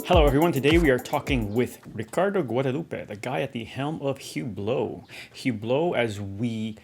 Hello everyone, today we are talking with Ricardo Guadalupe, the guy at the helm of Hublot. Hublot, as we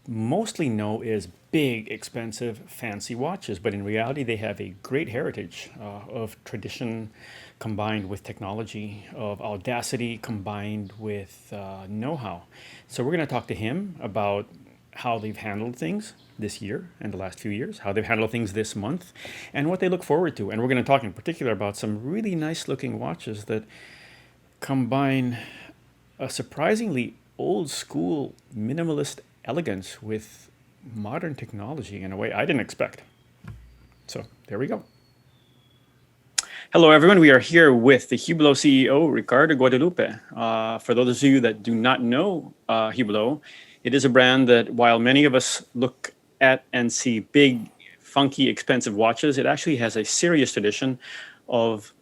mostly know, is big, expensive, fancy watches, but in reality they have a great heritage of tradition combined with technology, of audacity combined with know-how. So we're going to talk to him about how they've handled things this year and the last few years, how they've handled things this month, and what they look forward to. And we're going to talk in particular about some really nice looking watches that combine a surprisingly old school minimalist elegance with modern technology in a way I didn't expect. So there we go. Hello, everyone. We are here with the Hublot CEO, Ricardo Guadalupe. For those of you that do not know Hublot, it is a brand that, while many of us look at and see big, funky, expensive watches, it actually has a serious tradition of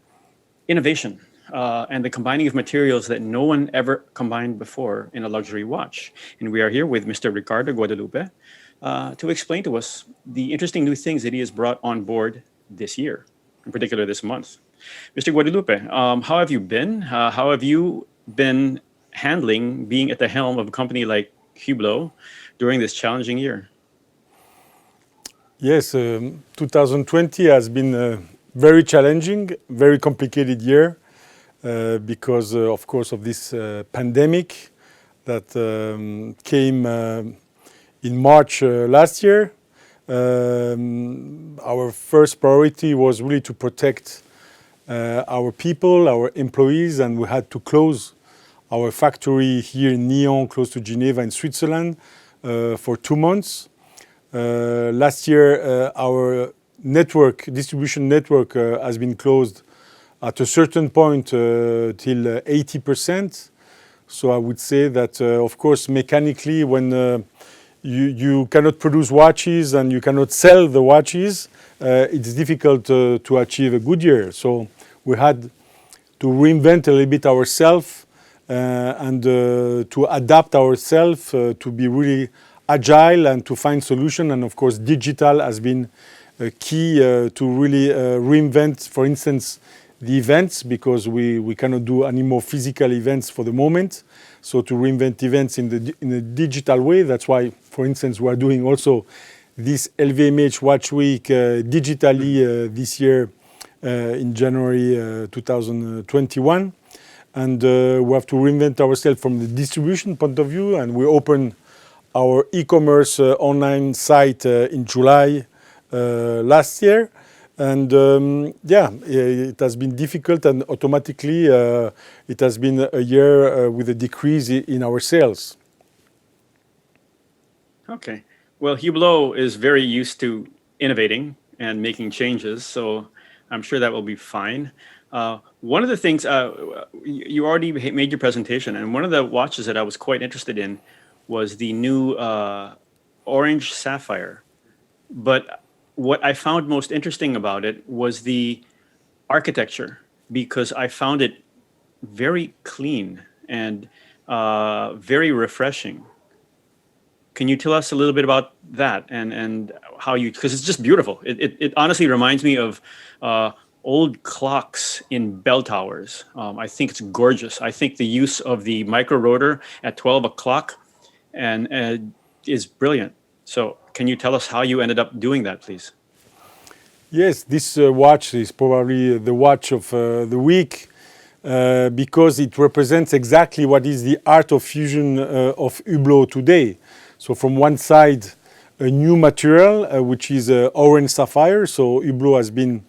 innovation and the combining of materials that no one ever combined before in a luxury watch. And we are here with Mr. Ricardo Guadalupe to explain to us the interesting new things that he has brought on board this year, in particular this month. Mr. Guadalupe, how have you been? How have you been handling being at the helm of a company like Hublot during this challenging year? Yes, 2020 has been a very challenging, very complicated year because, of course, of this pandemic that came in March last year. Our first priority was really to protect our people, our employees, and we had to close our factory here in Nyon, close to Geneva in Switzerland, for 2 months. Last year, our distribution network has been closed at a certain point till 80%. So I would say that, of course, mechanically, when you cannot produce watches and you cannot sell the watches, it's difficult to achieve a good year. So we had to reinvent a little bit ourselves and to adapt ourselves to be really agile and to find solutions. And of course, digital has been key to really reinvent, for instance, the events, because we cannot do any more physical events for the moment. So to reinvent events in a digital way. That's why, for instance, we are doing also this LVMH Watch Week digitally this year in January 2021. And we have to reinvent ourselves from the distribution point of view. And we open our e-commerce online site in July last year. And it has been difficult, and automatically it has been a year with a decrease in our sales. Okay. Well, Hublot is very used to innovating and making changes, so I'm sure that will be fine. One of the things, you already made your presentation, and one of the watches that I was quite interested in was the new orange Sapphire. But what I found most interesting about it was the architecture, because I found it very clean and very refreshing. Can you tell us a little bit about that and how you, because it's just beautiful. It honestly reminds me of old clocks in bell towers. I think it's gorgeous. I think the use of the micro rotor at 12 o'clock is brilliant. So can you tell us how you ended up doing that, please? Yes, this watch is probably the watch of the week because it represents exactly what is the art of fusion of Hublot today. So from one side, a new material, which is orange sapphire. So Hublot has been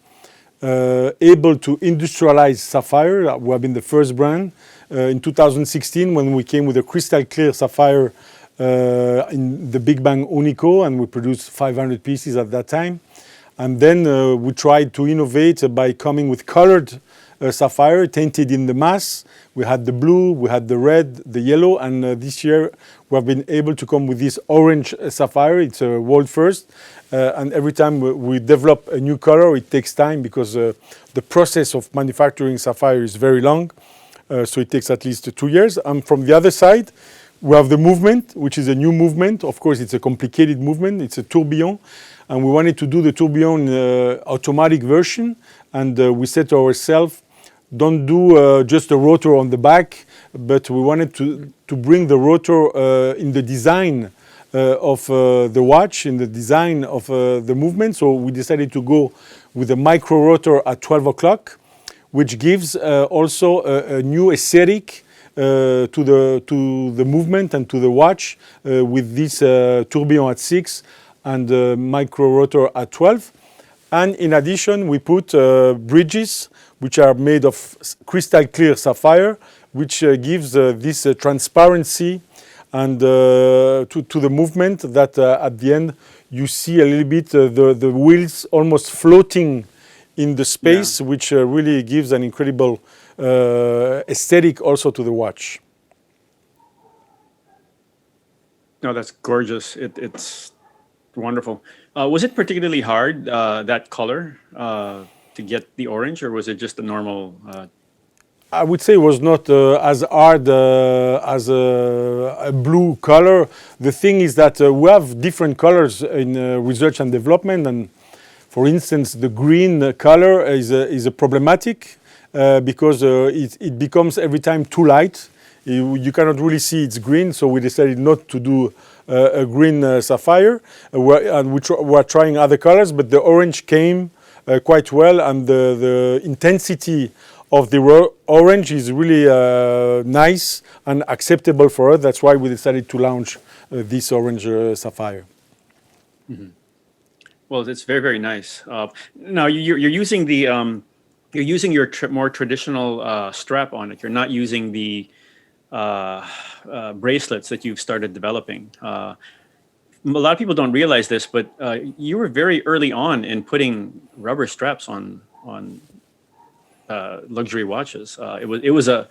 able to industrialize sapphire. We have been the first brand in 2016 when we came with a crystal clear sapphire in the Big Bang Unico, and we produced 500 pieces at that time. And then we tried to innovate by coming with colored sapphire tinted in the mass. We had the blue, we had the red, the yellow, and this year we have been able to come with this orange sapphire. It's a world first. And every time we develop a new color, it takes time because the process of manufacturing sapphire is very long. So it takes at least 2 years. And from the other side, we have the movement, which is a new movement. Of course, it's a complicated movement. It's a tourbillon. And we wanted to do the tourbillon automatic version. And we said to ourselves, don't do just a rotor on the back, but we wanted to bring the rotor in the design of the watch, in the design of the movement. So we decided to go with a micro rotor at 12 o'clock, which gives also a new aesthetic to the movement and to the watch with this tourbillon at 6 and micro rotor at 12. And in addition, we put bridges which are made of crystal clear sapphire, which gives this transparency and to the movement that at the end you see a little bit the wheels almost floating in the space, which really gives an incredible aesthetic also to the watch. No, that's gorgeous. It's wonderful. Was it particularly hard, that color, to get the orange, or was it just a normal? I would say it was not as hard as a blue color. The thing is that we have different colors in research and development, and for instance, the green color is a problematic because it becomes every time too light. You cannot really see it's green, so we decided not to do a green sapphire. And we're trying other colors, but the orange came quite well, and the intensity of the orange is really nice and acceptable for us. That's why we decided to launch this orange sapphire. Mm-hmm. Well, it's very, very nice. Now you're using the you're using your more traditional strap on it. You're not using the bracelets that you've started developing. A lot of people don't realize this, but you were very early on in putting rubber straps on luxury watches. It was a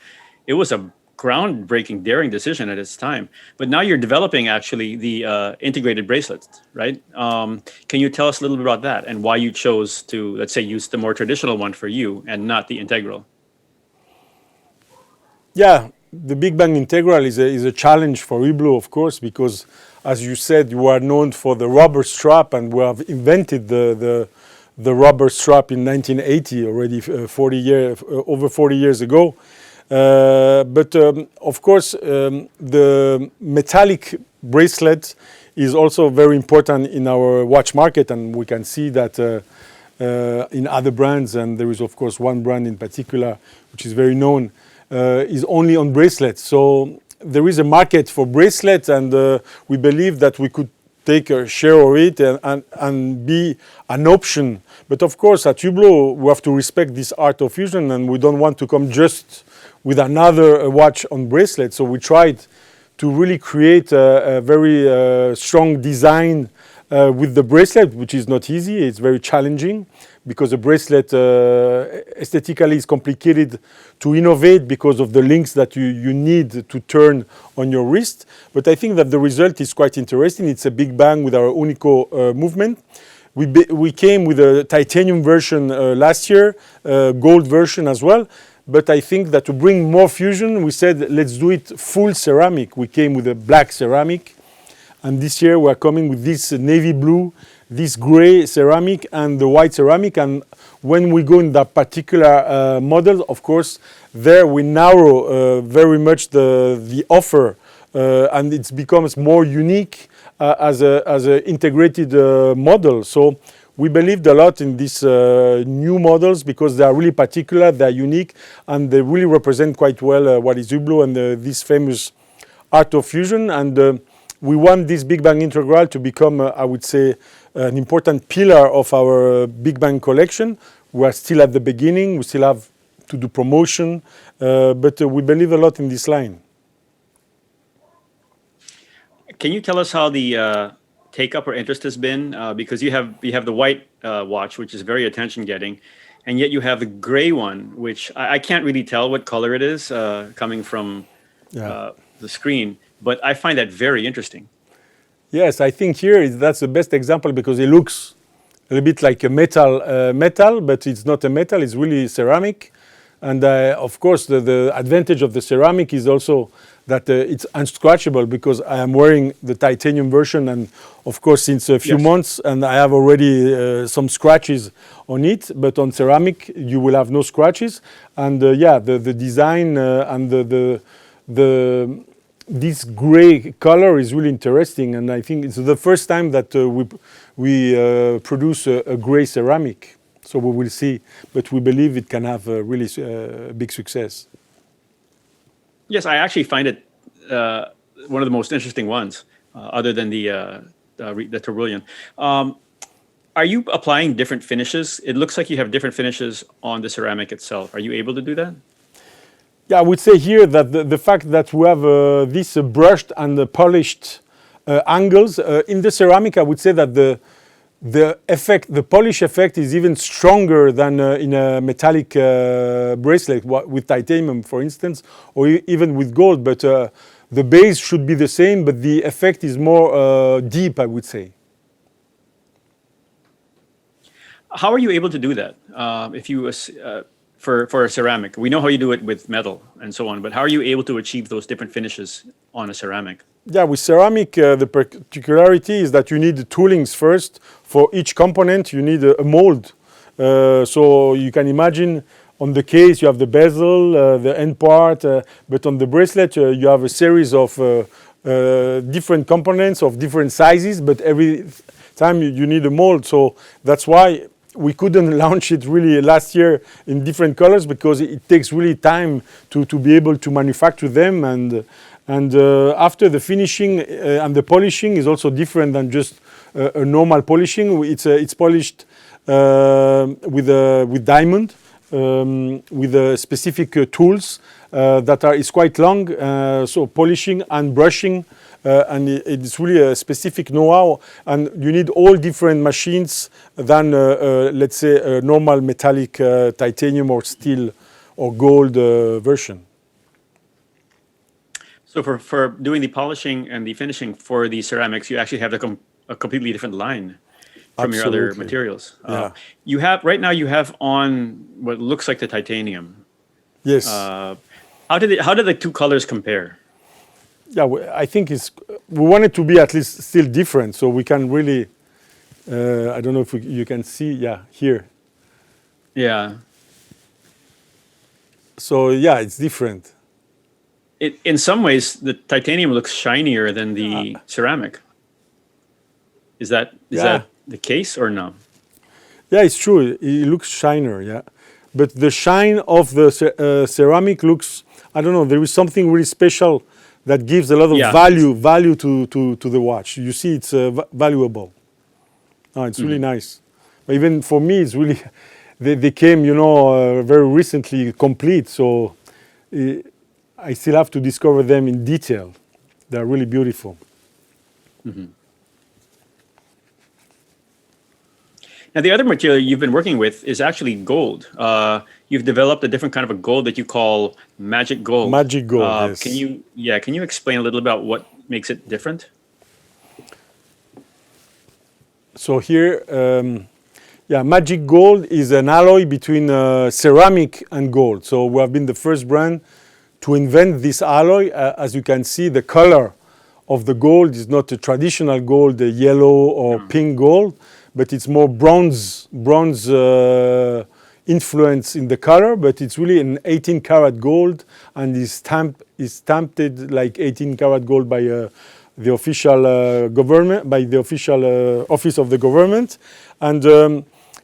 groundbreaking, daring decision at its time. But now you're developing actually the integrated bracelets, right? Can you tell us a little bit about that and why you chose to, let's say, use the more traditional one for you and not the integral? Yeah, the Big Bang Integral is a challenge for Hublot, of course, because, as you said, you are known for the rubber strap, and we have invented the rubber strap in 1980, already over 40 years ago. But of course, the metallic bracelet is also very important in our watch market, and we can see that in other brands, and there is of course one brand in particular which is very known, is only on bracelets. So there is a market for bracelets, and we believe that we could take a share of it and be an option. But of course, at Hublot, we have to respect this art of fusion, and we don't want to come just with another watch on bracelet. So we tried to really create a very strong design with the bracelet, which is not easy. It's very challenging because the bracelet aesthetically is complicated to innovate because of the links that you need to turn on your wrist. But I think that the result is quite interesting. It's a Big Bang with our Unico movement. We came with a titanium version last year, gold version as well. But I think that to bring more fusion, we said, let's do it full ceramic. We came with a black ceramic. And this year we're coming with this navy blue, this gray ceramic, and the white ceramic. And when we go in that particular model, of course, there we narrow very much the offer, and it becomes more unique as an integrated model. So we believed a lot in these new models because they are really particular, they are unique, and they really represent quite well what is Hublot and this famous art of fusion. And we want this Big Bang Integral to become, I would say, an important pillar of our Big Bang collection. We are still at the beginning, we still have to do promotion, but we believe a lot in this line. Can you tell us how the take-up or interest has been? Because you have the white watch, which is very attention-getting, and yet you have the gray one, which I can't really tell what color it is coming from the screen, but I find that very interesting. Yes, I think here that's the best example because it looks a little bit like a metal, but it's not a metal, it's really ceramic. And of course, the advantage of the ceramic is also that it's unscratchable because I am wearing the titanium version, and of course since a few months, and I have already some scratches on it. But on ceramic, you will have no scratches. And yeah, the design and this gray color is really interesting, and I think it's the first time that we produce a gray ceramic. So we will see, but we believe it can have a really big success. Yes, I actually find it one of the most interesting ones, other than the Tyrolean. Are you applying different finishes? It looks like you have different finishes on the ceramic itself. Are you able to do that? Yeah, I would say here that the fact that we have this brushed and polished angles in the ceramic, I would say that the polish effect is even stronger than in a metallic bracelet with titanium, for instance, or even with gold. But the base should be the same, but the effect is more deep, I would say. How are you able to do that? If you for a ceramic, we know how you do it with metal and so on, but how are you able to achieve those different finishes on a ceramic? Yeah, with ceramic, the particularity is that you need the toolings first. For each component, you need a mold. So you can imagine on the case, you have the bezel, the end part, but on the bracelet, you have a series of different components of different sizes, but every time you need a mold. So that's why we couldn't launch it really last year in different colors, because it takes really time to be able to manufacture them. And after the finishing and the polishing is also different than just a normal polishing. It's polished with diamond, with specific tools that is quite long. So polishing and brushing, and it's really a specific know-how. And you need all different machines than let's say a normal metallic titanium or steel or gold version. So for doing the polishing and the finishing for the ceramics, you actually have a completely different line from your other materials. Yeah. You have right now. You have on what looks like the titanium. Yes. How did the two colors compare? Yeah, I think we want it to be at least still different, so we can really. I don't know if you can see. Yeah, here. Yeah. So yeah, it's different. In some ways, the titanium looks shinier than the ceramic. Is that the case or no? Yeah, it's true. It looks shinier, yeah. But the shine of the ceramic looks, I don't know, there is something really special that gives a lot of value to the watch. You see, it's valuable. Oh, it's really nice. But even for me, it's really, they came, very recently complete. So I still have to discover them in detail. They're really beautiful. Mm-hmm. Now, the other material you've been working with is actually gold. You've developed a different kind of a gold that you call magic gold. Magic gold, yes. Can you explain a little about what makes it different? So here, magic gold is an alloy between ceramic and gold. So we have been the first brand to invent this alloy. As you can see, the color of the gold is not a traditional gold, the yellow or pink gold, but it's more bronze influence in the color. But it's really an 18 karat gold, and is stamped like 18 karat gold by the official government, by the official office of the government. And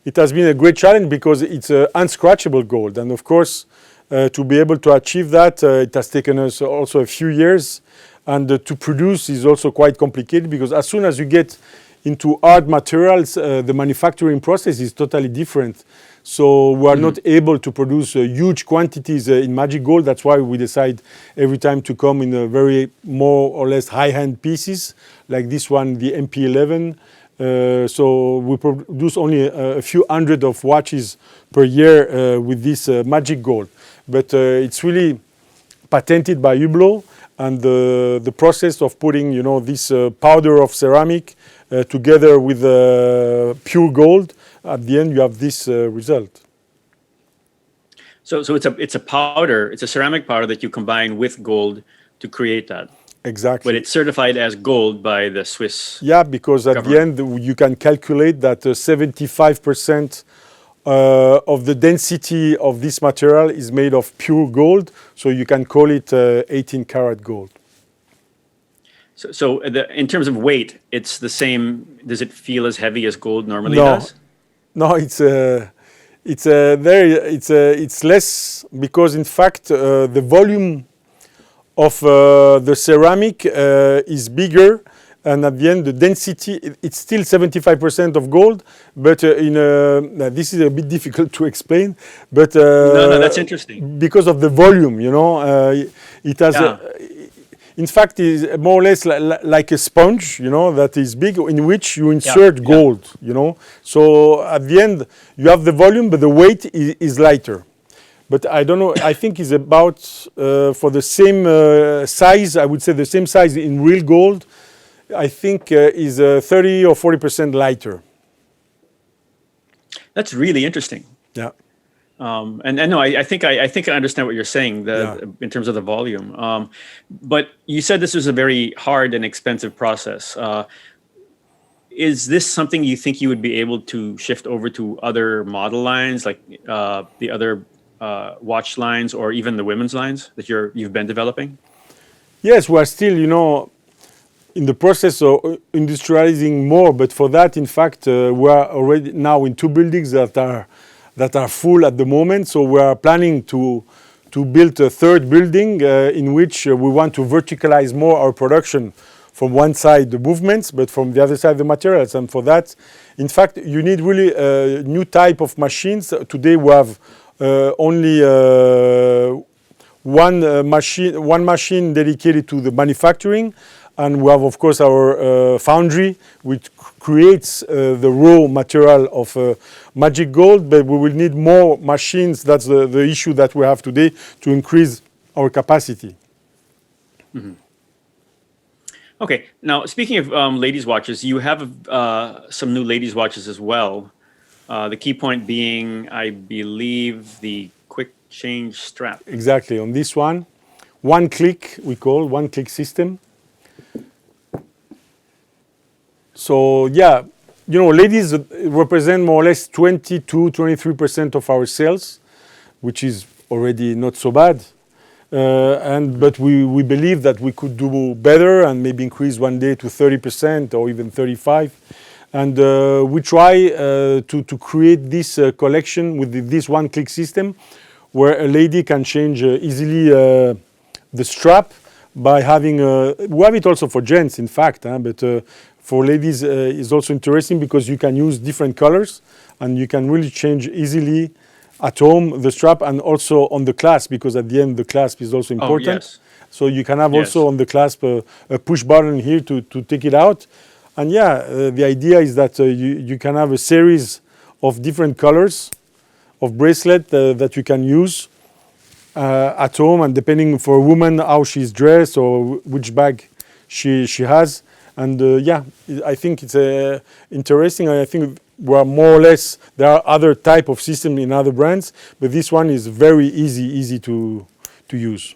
it has been a great challenge because it's unscratchable gold. And of course, to be able to achieve that, it has taken us also a few years. And to produce is also quite complicated, because as soon as you get into hard materials, the manufacturing process is totally different. So we are not able to produce huge quantities in magic gold. That's why we decide every time to come in a very more or less high-end pieces, like this one, the MP11. So we produce only a few hundred of watches per year with this magic gold. But it's really patented by Hublot, and the process of putting, this powder of ceramic together with pure gold, at the end you have this result. So it's a powder. It's a ceramic powder that you combine with gold to create that. Exactly. But it's certified as gold by the Swiss. Yeah, because at government. the end you can calculate that 75% of the density of this material is made of pure gold, so you can call it 18 karat gold. So in terms of weight, it's the same. Does it feel as heavy as gold normally No, does? no, it's less because in fact the volume of the ceramic is bigger, and at the end the density it's still 75% of gold, but this is a bit difficult to explain, but No, that's interesting. because of the volume, it has Yeah. in fact is more or less like a sponge, that is big, in which you insert Yeah. gold, so at the end you have the volume but the weight is lighter. But I don't know, I think it's about, for the same size, I would say the same size in real gold, I think is 30 or 40% lighter. That's really interesting. Yeah. And no, I think I understand what you're saying in terms of the volume. But you said this was a very hard and expensive process. Is this something you think you would be able to shift over to other model lines, like the other watch lines, or even the women's lines that you've been developing? Yes, we are still, in the process of industrializing more. But for that, in fact, we are already now in 2 buildings that are full at the moment. So we are planning to build a 3rd building in which we want to verticalize more our production. From one side the movements, but from the other side the materials. And for that, in fact, you need really a new type of machines. Today we have only one machine dedicated to the manufacturing, and we have of course our foundry, which creates the raw material of magic gold. But we will need more machines. That's the issue that we have today, to increase our capacity. Mm-hmm. Okay. Now, speaking of ladies' watches, you have some new ladies' watches as well. The key point being, I believe, the quick change strap. Exactly. On this one click, we call one-click system. So yeah, ladies represent more or less 22-23% of our sales, which is already not so bad. But we believe that we could do better and maybe increase one day to 30% or even 35%. And we try to create this collection with this one-click system, where a lady can change easily the strap by having we have it also for gents, in fact, but for ladies is also interesting because you can use different colors and you can really change easily at home the strap, and also on the clasp, because at the end the clasp is also important. Oh, yes. So you can have also on the clasp a push button here to take it out. And the idea is that you can have a series of different colors of bracelet that you can use at home, and depending for a woman how she's dressed or which bag she has. And I think it's interesting. I think we're more or less, there are other type of system in other brands, but this one is very easy to use.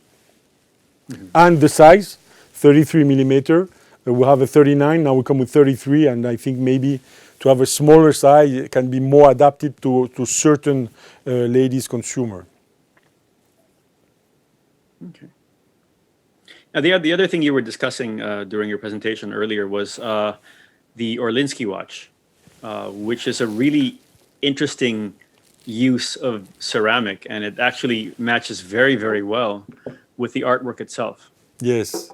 Mm-hmm. And the size, 33 millimeter. We have a 39, now we come with 33, and I think maybe to have a smaller size, it can be more adapted to certain ladies consumer. Okay. Now, the other thing you were discussing during your presentation earlier was the Orlinski watch, which is a really interesting use of ceramic, and it actually matches very, very well with the artwork itself. Yes.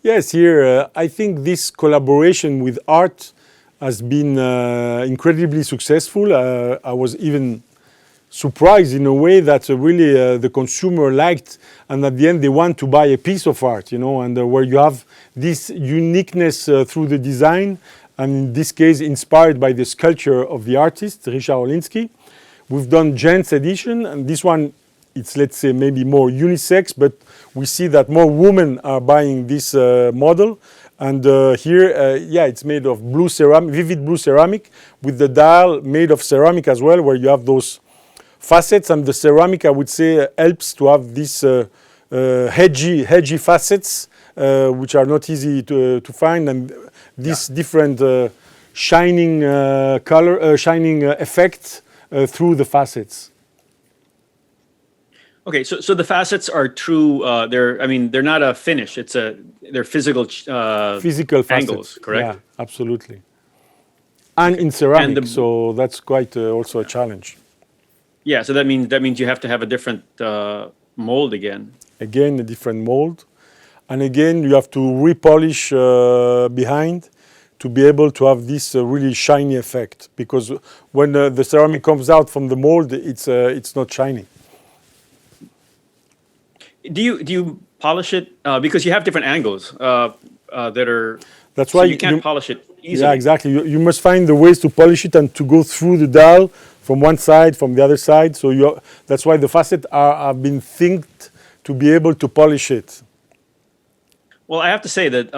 Yes, here I think this collaboration with art has been incredibly successful. I was even surprised in a way that really the consumer liked, and at the end they want to buy a piece of art, and where you have this uniqueness through the design, and in this case inspired by the sculpture of the artist, Richard Orlinski. We've done gents edition, and this one, it's, let's say, maybe more unisex, but we see that more women are buying this model. And here, it's made of blue ceramic, vivid blue ceramic, with the dial made of ceramic as well, where you have those facets, and the ceramic, I would say, helps to have these hedgy facets, which are not easy to find, and this different shining shining effect through the facets. Okay, so the facets are true. They're not a finish. They're physical Physical facets, angles, correct? Yeah, absolutely. And in ceramic, so that's quite also a challenge. Yeah, so that means you have to have a different mold again. Again, a different mold, and again you have to repolish behind to be able to have this really shiny effect. Because when the ceramic comes out from the mold, it's not shiny. Do you polish it because you have different angles that are? That's so why you can't polish it easily. Yeah, exactly. You must find the ways to polish it and to go through the dial from one side, from the other side. So that's why the facets have been thinked to be able to polish it. Well, I have to say that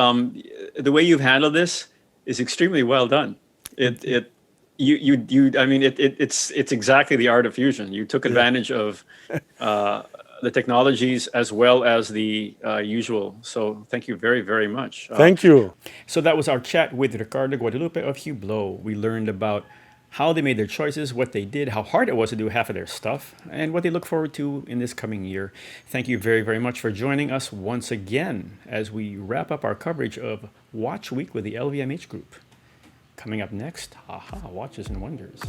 the way you've handled this is extremely well done. It's exactly the art of fusion. You took advantage of the technologies as well as the usual. So thank you very, very much. Thank you. So that was our chat with Ricardo Guadalupe of Hublot. We learned about how they made their choices, what they did, how hard it was to do half of their stuff, and what they look forward to in this coming year. Thank you very, very much for joining us once again as we wrap up our coverage of Watch Week with the LVMH Group. Coming up next, Watches and Wonders.